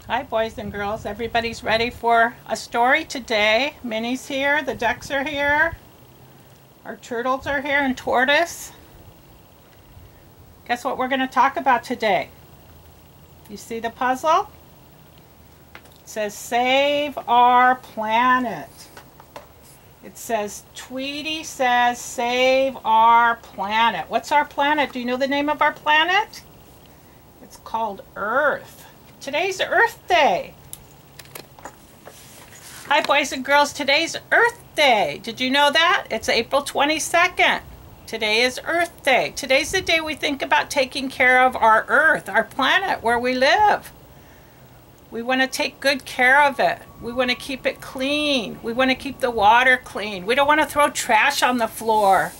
Hi boys and girls, everybody's ready for a story today. Minnie's here, the ducks are here, our turtles are here, and Tortoise. Guess what we're going to talk about today? You see the puzzle? It says save our planet. It says Tweety says save our planet. What's our planet? Do you know the name of our planet? It's called Earth. Today's Earth Day. Hi boys and girls, today's Earth Day. Did you know that? It's April 22nd. Today is Earth Day. Today's the day we think about taking care of our Earth, our planet, where we live. We want to take good care of it. We want to keep it clean. We want to keep the water clean. We don't want to throw trash on the floor.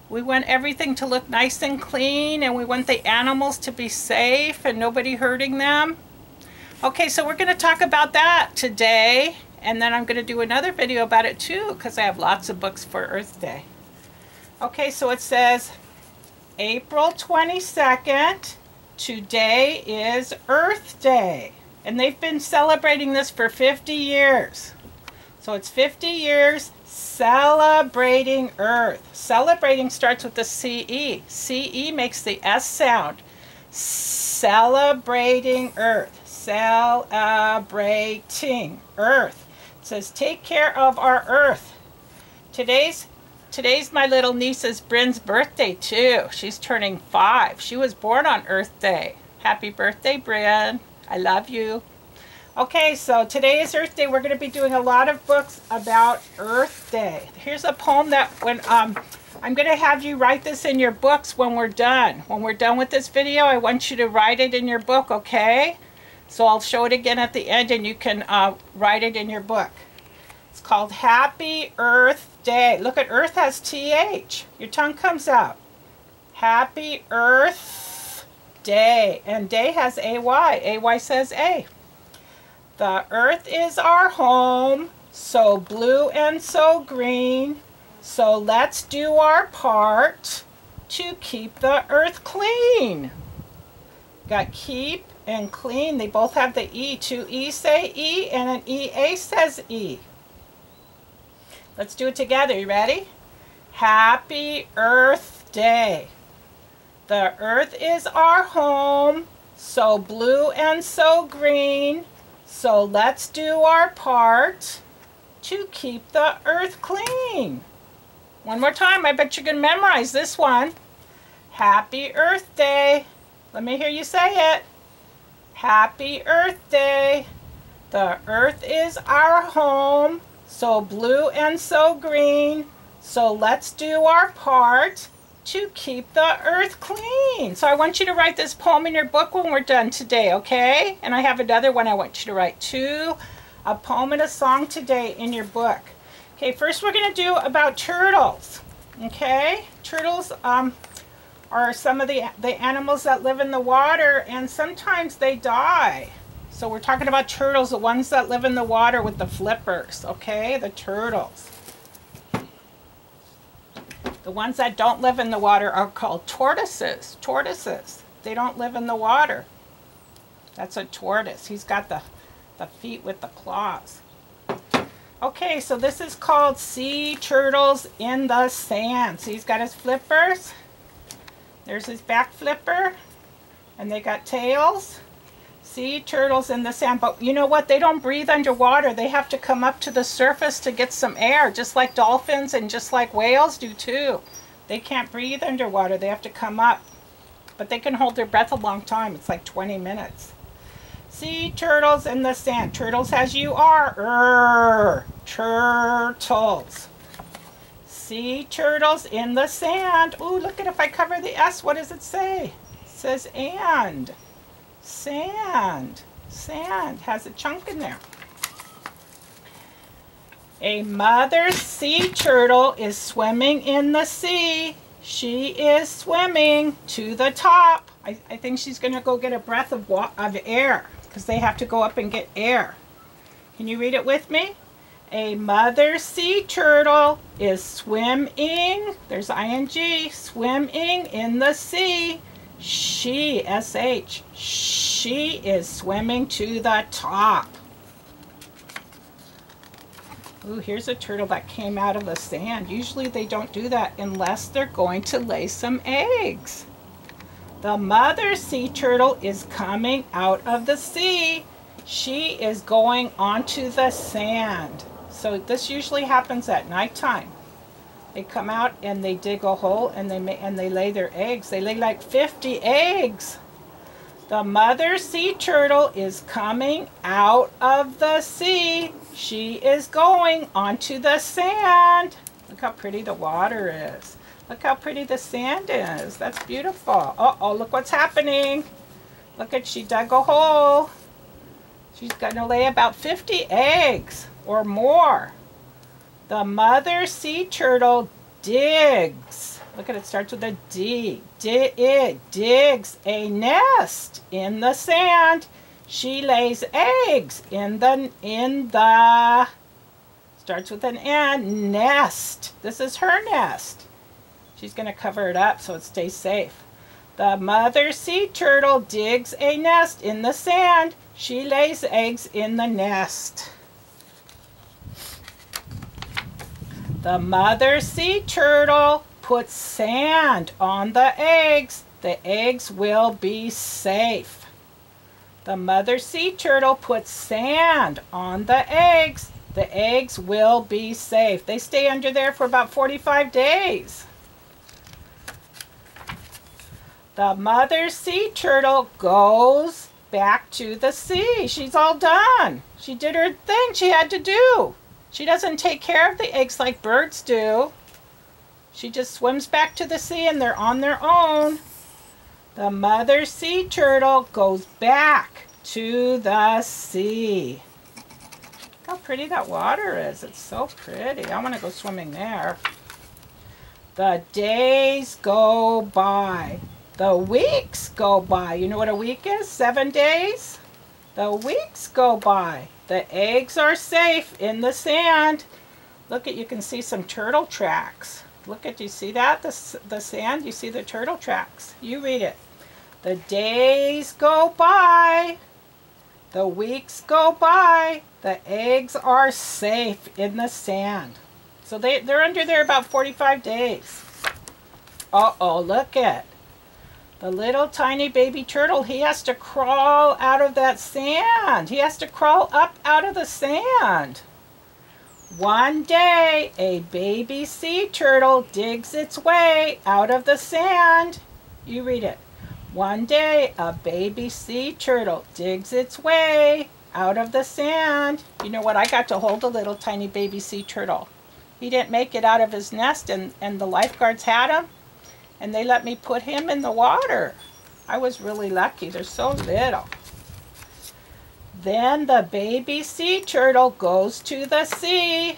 We want everything to look nice and clean, and we want the animals to be safe and nobody hurting them. Okay, so we're going to talk about that today, and then I'm going to do another video about it too, because I have lots of books for Earth Day. Okay, so it says April 22nd, today is Earth Day, and they've been celebrating this for 50 years. So it's 50 years celebrating Earth. Celebrating starts with the C-E. C-E makes the S sound. Celebrating Earth. Celebrating Earth. It says take care of our Earth. Today's my little niece's Bryn's birthday too. She's turning 5. She was born on Earth Day. Happy birthday, Bryn. I love you. Okay, so today is Earth Day. We're going to be doing a lot of books about Earth Day. Here's a poem that I'm going to have you write this in your books when we're done. When we're done with this video, I want you to write it in your book, okay? So I'll show it again at the end and you can write it in your book. It's called Happy Earth Day. Look at Earth has TH. Your tongue comes out. Happy Earth Day. And day has AY. AY says A. The earth is our home, so blue and so green. So let's do our part to keep the earth clean. Got keep and clean. They both have the E. Two E say E and an EA says E. Let's do it together. You ready? Happy Earth Day. The earth is our home, so blue and so green. So let's do our part to keep the earth clean. One more time. I bet you can memorize this one. Happy Earth Day. Let me hear you say it. Happy Earth Day. The earth is our home, so blue and so green. So let's do our part to keep the earth clean. So I want you to write this poem in your book when we're done today, okay? And I have another one I want you to write too. A poem and a song today in your book. Okay, first we're going to do about turtles, okay? Turtles are some of the animals that live in the water, and sometimes they die. So we're talking about turtles, the ones that live in the water with the flippers, okay? The turtles. The ones that don't live in the water are called tortoises. Tortoises. They don't live in the water. That's a tortoise. He's got the feet with the claws. Okay, so this is called Sea Turtles in the Sand. So he's got his flippers. There's his back flipper. And they got tails. Sea turtles in the sand. But you know what? They don't breathe underwater. They have to come up to the surface to get some air, just like dolphins and just like whales do too. They can't breathe underwater. They have to come up. But they can hold their breath a long time. It's like 20 minutes. Sea turtles in the sand. Turtles as you are. Turtles. Sea turtles in the sand. Ooh, look at if I cover the S. What does it say? It says and. Sand. Sand has a chunk in there. A mother sea turtle is swimming in the sea. She is swimming to the top. I think she's going to go get a breath of air because they have to go up and get air. Can you read it with me? A mother sea turtle is swimming, there's ing, swimming in the sea. She, S-H, she is swimming to the top. Ooh, here's a turtle that came out of the sand. Usually they don't do that unless they're going to lay some eggs. The mother sea turtle is coming out of the sea. She is going onto the sand. So this usually happens at nighttime. They come out and they dig a hole and they lay their eggs. They lay like 50 eggs. The mother sea turtle is coming out of the sea. She is going onto the sand. Look how pretty the water is. Look how pretty the sand is. That's beautiful. Uh-oh, look what's happening. Look at, she dug a hole. She's going to lay about 50 eggs or more. The mother sea turtle digs. Look at it, starts with a D. It digs a nest in the sand. She lays eggs in the starts with an N, nest. This is her nest. She's going to cover it up so it stays safe. The mother sea turtle digs a nest in the sand. She lays eggs in the nest. The mother sea turtle puts sand on the eggs. The eggs will be safe. The mother sea turtle puts sand on the eggs. The eggs will be safe. They stay under there for about 45 days. The mother sea turtle goes back to the sea. She's all done. She did her thing she had to do. She doesn't take care of the eggs like birds do. She just swims back to the sea and they're on their own. The mother sea turtle goes back to the sea. Look how pretty that water is. It's so pretty. I want to go swimming there. The days go by. The weeks go by. You know what a week is? 7 days? The weeks go by. The eggs are safe in the sand. Look at, you can see some turtle tracks. Look at, you see that? The sand, you see the turtle tracks. You read it. The days go by. The weeks go by. The eggs are safe in the sand. So they're under there about 45 days. Uh-oh, look at the little tiny baby turtle. He has to crawl out of that sand. He has to crawl up out of the sand. One day, a baby sea turtle digs its way out of the sand. You read it. One day, a baby sea turtle digs its way out of the sand. You know what? I got to hold a little tiny baby sea turtle. He didn't make it out of his nest, and the lifeguards had him. And they let me put him in the water. I was really lucky. They're so little. Then the baby sea turtle goes to the sea.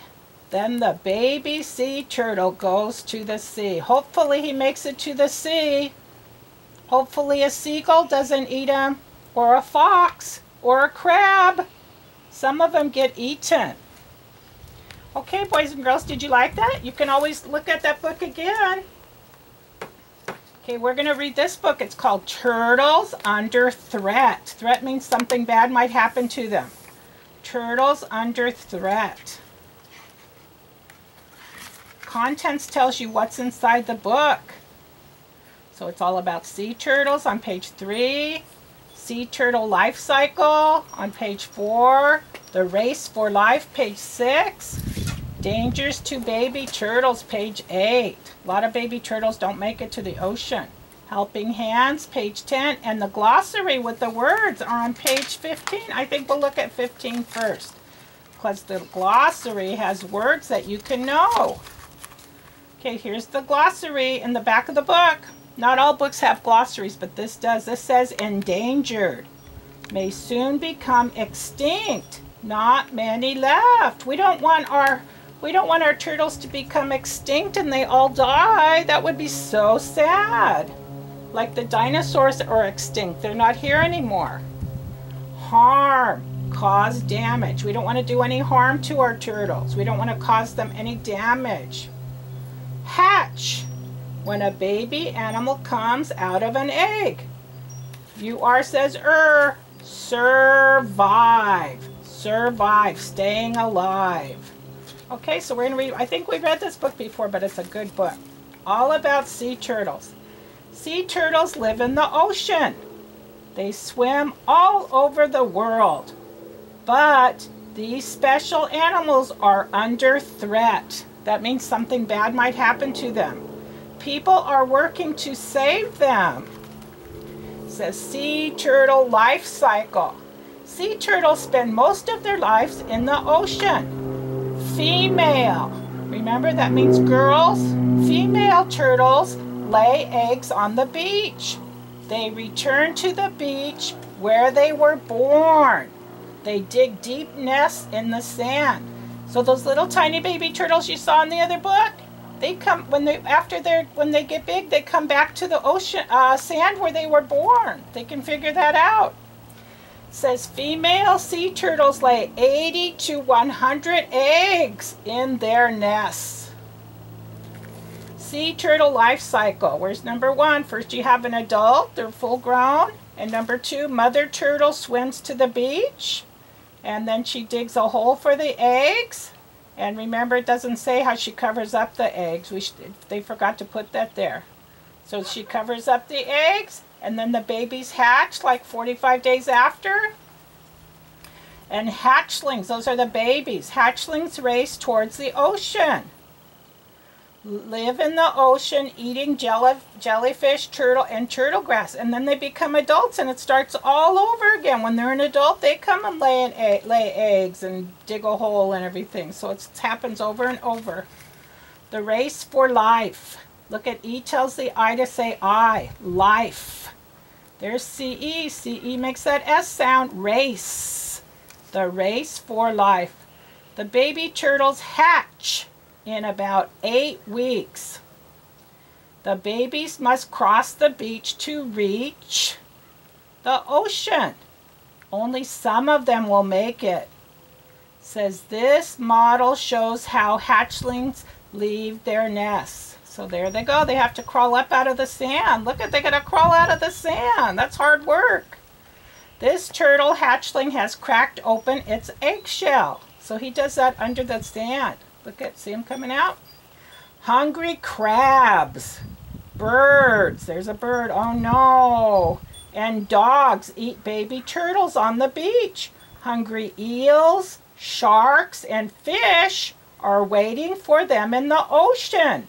Then the baby sea turtle goes to the sea. Hopefully he makes it to the sea. Hopefully a seagull doesn't eat him, or a fox, or a crab. Some of them get eaten. Okay, boys and girls, did you like that? You can always look at that book again. Okay, we're going to read this book. It's called Turtles Under Threat. Threat means something bad might happen to them. Turtles Under Threat. Contents tells you what's inside the book. So it's all about sea turtles on page 3. Sea turtle life cycle on page 4. The race for life, page 6. Dangers to baby turtles, page 8. A lot of baby turtles don't make it to the ocean. Helping Hands, page 10. And the glossary with the words are on page 15. I think we'll look at 15 first, because the glossary has words that you can know. Okay, here's the glossary in the back of the book. Not all books have glossaries, but this does. This says endangered. May soon become extinct. Not many left. We don't want our turtles to become extinct and they all die. That would be so sad. Like the dinosaurs are extinct. They're not here anymore. Harm. Cause damage. We don't want to do any harm to our turtles. We don't want to cause them any damage. Hatch. when a baby animal comes out of an egg? UR says survive. Survive, staying alive. Okay, so we're going to read, I think we read this book before, but it's a good book. All about sea turtles. Sea turtles live in the ocean. They swim all over the world. But these special animals are under threat. That means something bad might happen to them. People are working to save them. It says sea turtle life cycle. Sea turtles spend most of their lives in the ocean. Female, remember that means girls? Female turtles lay eggs on the beach. They return to the beach where they were born. They dig deep nests in the sand. So those little tiny baby turtles you saw in the other book, they come when they get big, they come back to the ocean sand where they were born. They can figure that out. It says female sea turtles lay 80 to 100 eggs in their nests. Sea turtle life cycle. Where's number one? First you have an adult, they're full grown. And number two, mother turtle swims to the beach. And then she digs a hole for the eggs. And remember, it doesn't say how she covers up the eggs. They forgot to put that there. So she covers up the eggs, and then the babies hatch like 45 days after. And hatchlings, those are the babies. Hatchlings race towards the ocean. Live in the ocean eating jellyfish, turtle, and turtle grass. And then they become adults and it starts all over again. When they're an adult, they come and lay eggs and dig a hole and everything. So it happens over and over. The race for life. Look at E tells the I to say I. Life. There's CE. CE makes that S sound. Race. The race for life. The baby turtles hatch in about 8 weeks. The babies must cross the beach to reach the ocean. Only some of them will make it. Says this model shows how hatchlings leave their nests. So there they go. They have to crawl up out of the sand. Look at, they gotta crawl out of the sand. That's hard work. This turtle hatchling has cracked open its eggshell. So he does that under the sand. Look at, see him coming out? Hungry crabs, birds, there's a bird, oh no, and dogs eat baby turtles on the beach. Hungry eels, sharks, and fish are waiting for them in the ocean.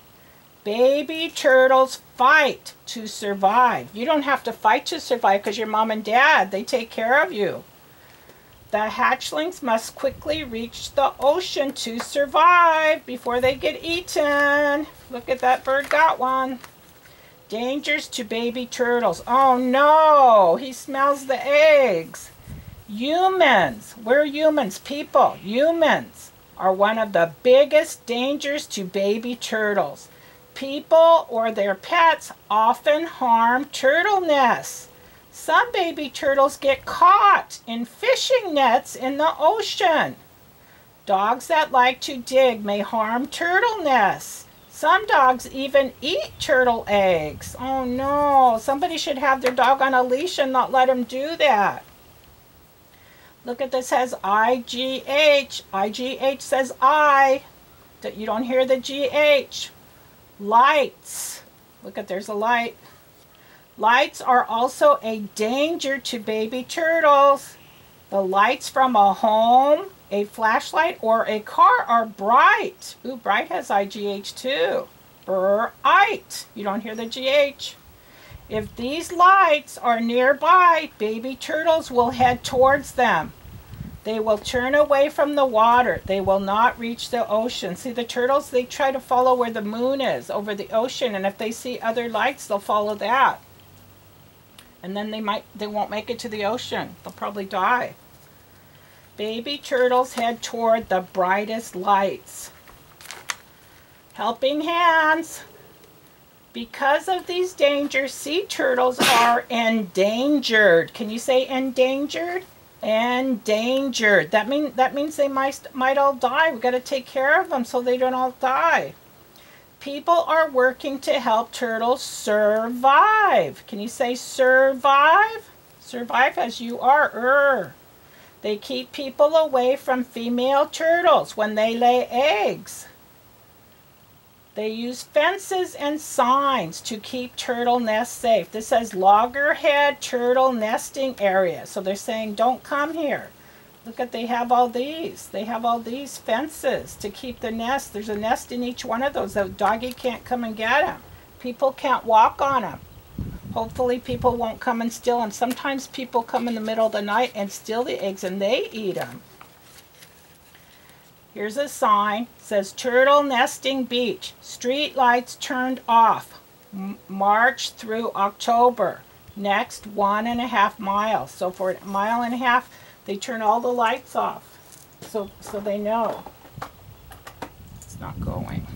Baby turtles fight to survive. You don't have to fight to survive because your mom and dad, they take care of you. The hatchlings must quickly reach the ocean to survive before they get eaten. Look at that bird, got one. Dangers to baby turtles. Oh no, he smells the eggs. Humans, we're humans, people. Humans are one of the biggest dangers to baby turtles. People or their pets often harm turtle nests. Some baby turtles get caught in fishing nets in the ocean. Dogs that like to dig may harm turtle nests. Some dogs even eat turtle eggs. Oh no, somebody should have their dog on a leash and not let him do that. Look at this, says IGH. IGH says I. You don't hear the GH. Lights. Look at, there's a light. Lights are also a danger to baby turtles. The lights from a home, a flashlight, or a car are bright. Ooh, bright has IGH too. Bright. You don't hear the GH. If these lights are nearby, baby turtles will head towards them. They will turn away from the water. They will not reach the ocean. See, the turtles, they try to follow where the moon is, over the ocean, and if they see other lights, they'll follow that. And then they won't make it to the ocean. They'll probably die. Baby turtles head toward the brightest lights. Helping hands. Because of these dangers, sea turtles are endangered. Can you say endangered? Endangered. That means they might all die. We've got to take care of them so they don't all die. People are working to help turtles survive. Can you say survive? Survive as you are. They keep people away from female turtles when they lay eggs. They use fences and signs to keep turtle nests safe. This says Loggerhead Turtle Nesting Area. So they're saying, don't come here. Look at, they have all these. They have all these fences to keep the nest. There's a nest in each one of those. The doggy can't come and get them. People can't walk on them. Hopefully people won't come and steal them. Sometimes people come in the middle of the night and steal the eggs and they eat them. Here's a sign. It says Turtle Nesting Beach. Street lights turned off. March through October. Next 1.5 miles. So for 1.5 miles, they turn all the lights off. So they know. It's not going.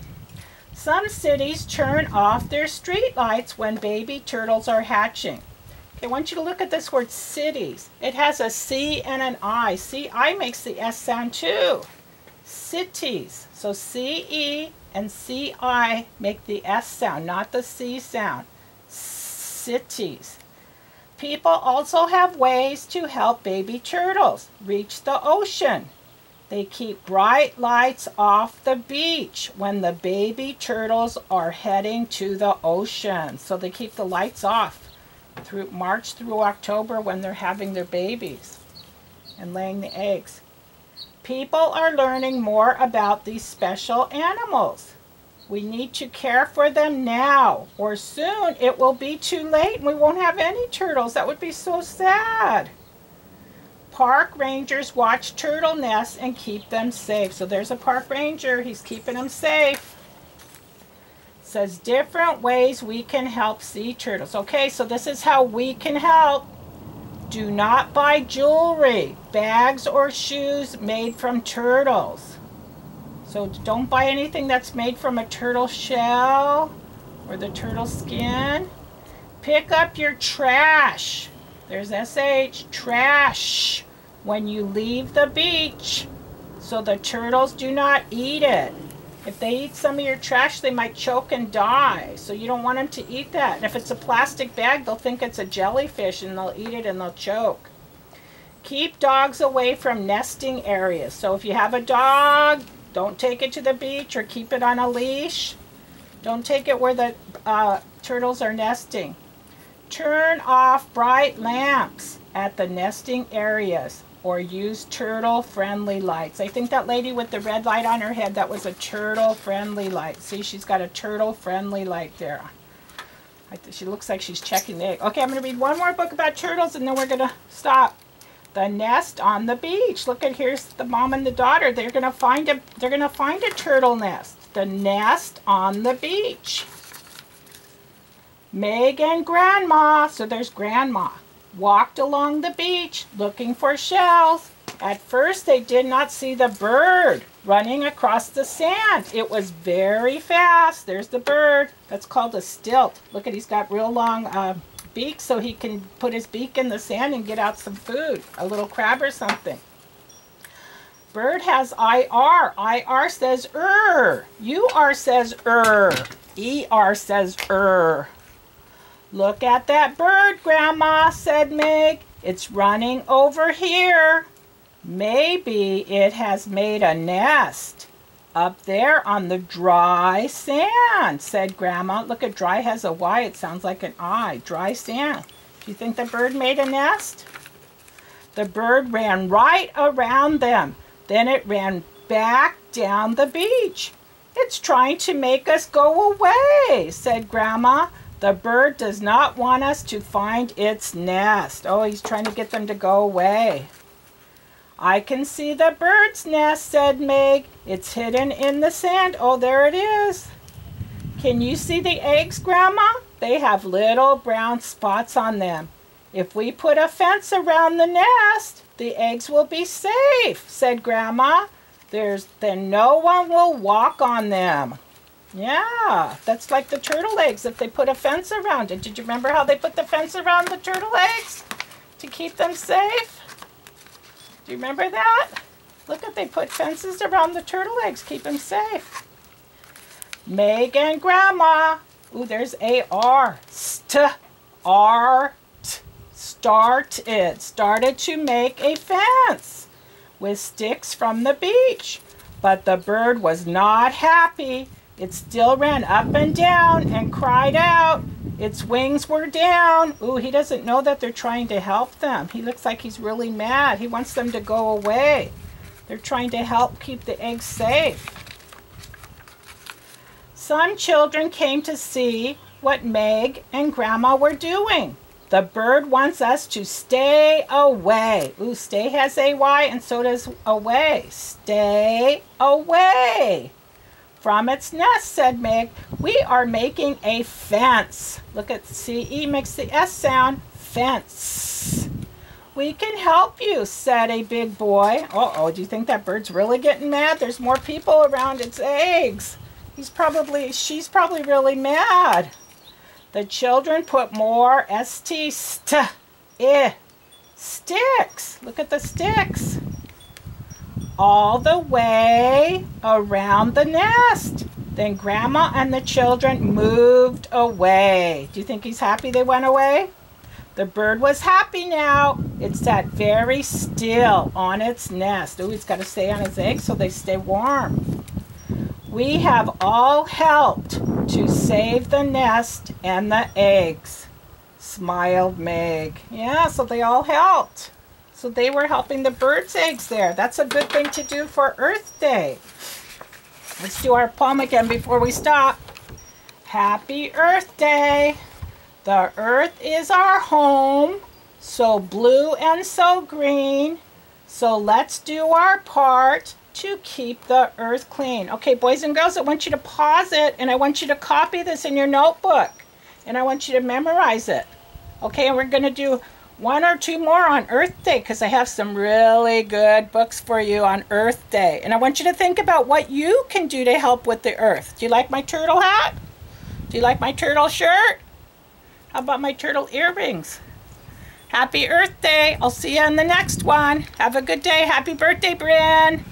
Some cities turn off their street lights when baby turtles are hatching. Okay, I want you to look at this word cities. It has a C and an I. C-I makes the S sound too. Cities. So C-E and C-I make the S sound, not the C sound. Cities. People also have ways to help baby turtles reach the ocean. They keep bright lights off the beach when the baby turtles are heading to the ocean. So they keep the lights off through March through October when they're having their babies and laying the eggs. People are learning more about these special animals. We need to care for them now, or soon it will be too late and we won't have any turtles. That would be so sad. Park rangers watch turtle nests and keep them safe. So there's a park ranger. He's keeping them safe. It says different ways we can help sea turtles. Okay, so this is how we can help. Do not buy jewelry, bags, or shoes made from turtles. So don't buy anything that's made from a turtle shell or the turtle skin. Pick up your trash. There's SH, trash, when you leave the beach so the turtles do not eat it. If they eat some of your trash, they might choke and die. So you don't want them to eat that. And if it's a plastic bag, they'll think it's a jellyfish and they'll eat it and they'll choke. Keep dogs away from nesting areas. So if you have a dog, don't take it to the beach or keep it on a leash. Don't take it where the turtles are nesting. Turn off bright lamps at the nesting areas or use turtle-friendly lights. I think that lady with the red light on her head, that was a turtle-friendly light. See, she's got a turtle-friendly light there. She looks like she's checking the egg. Okay, I'm going to read one more book about turtles and then we're going to stop. The Nest on the Beach. Look at, here's the mom and the daughter. They're going to find a turtle nest. The Nest on the Beach. Meg and Grandma, so there's Grandma, walked along the beach looking for shells. At first they did not see the bird running across the sand. It was very fast. There's the bird. That's called a stilt. Look at, he's got real long beak so he can put his beak in the sand and get out some food, a little crab or something. Bird has IR. IR says UR says ER says Look at that bird, Grandma, said Meg. It's running over here. Maybe it has made a nest up there on the dry sand, said Grandma. Look at dry has a Y. It sounds like an I. Dry sand. Do you think the bird made a nest? The bird ran right around them. Then it ran back down the beach. It's trying to make us go away, said Grandma. The bird does not want us to find its nest. Oh, he's trying to get them to go away. I can see the bird's nest, said Meg. It's hidden in the sand. Oh, there it is. Can you see the eggs, Grandma? They have little brown spots on them. If we put a fence around the nest, the eggs will be safe, said Grandma. Then no one will walk on them. Yeah, that's like the turtle eggs if they put a fence around it. Did you remember how they put the fence around the turtle eggs to keep them safe? Do you remember that? Look at, they put fences around the turtle eggs, keep them safe. Meg and Grandma. Ooh, there's A-R. Started to make a fence with sticks from the beach. But the bird was not happy. It still ran up and down and cried out. Its wings were down. Ooh, he doesn't know that they're trying to help them. He looks like he's really mad. He wants them to go away. They're trying to help keep the eggs safe. Some children came to see what Meg and Grandma were doing. The bird wants us to stay away. Ooh, stay has A-Y and so does away. Stay away from its nest, said Meg. We are making a fence. Look at C-E makes the S sound. Fence. We can help you, said a big boy. Uh-oh, do you think that bird's really getting mad? There's more people around its eggs. She's probably really mad. The children put more sticks. Look at the sticks. All the way around the nest. Then Grandma and the children moved away. Do you think he's happy they went away? The bird was happy now. It sat very still on its nest. Oh, he's got to stay on his eggs so they stay warm. We have all helped to save the nest and the eggs, smiled Meg. Yeah, so they all helped. So they were helping the bird's eggs there. That's a good thing to do for Earth Day. Let's do our poem again before we stop. Happy Earth Day. The earth is our home, so blue and so green. So let's do our part to keep the earth clean. Okay, boys and girls, I want you to pause it and I want you to copy this in your notebook and I want you to memorize it. Okay, and we're going to do one or two more on Earth Day because I have some really good books for you on Earth Day. And I want you to think about what you can do to help with the earth. Do you like my turtle hat? Do you like my turtle shirt? How about my turtle earrings? Happy Earth Day. I'll see you on the next one. Have a good day. Happy birthday, Bryn.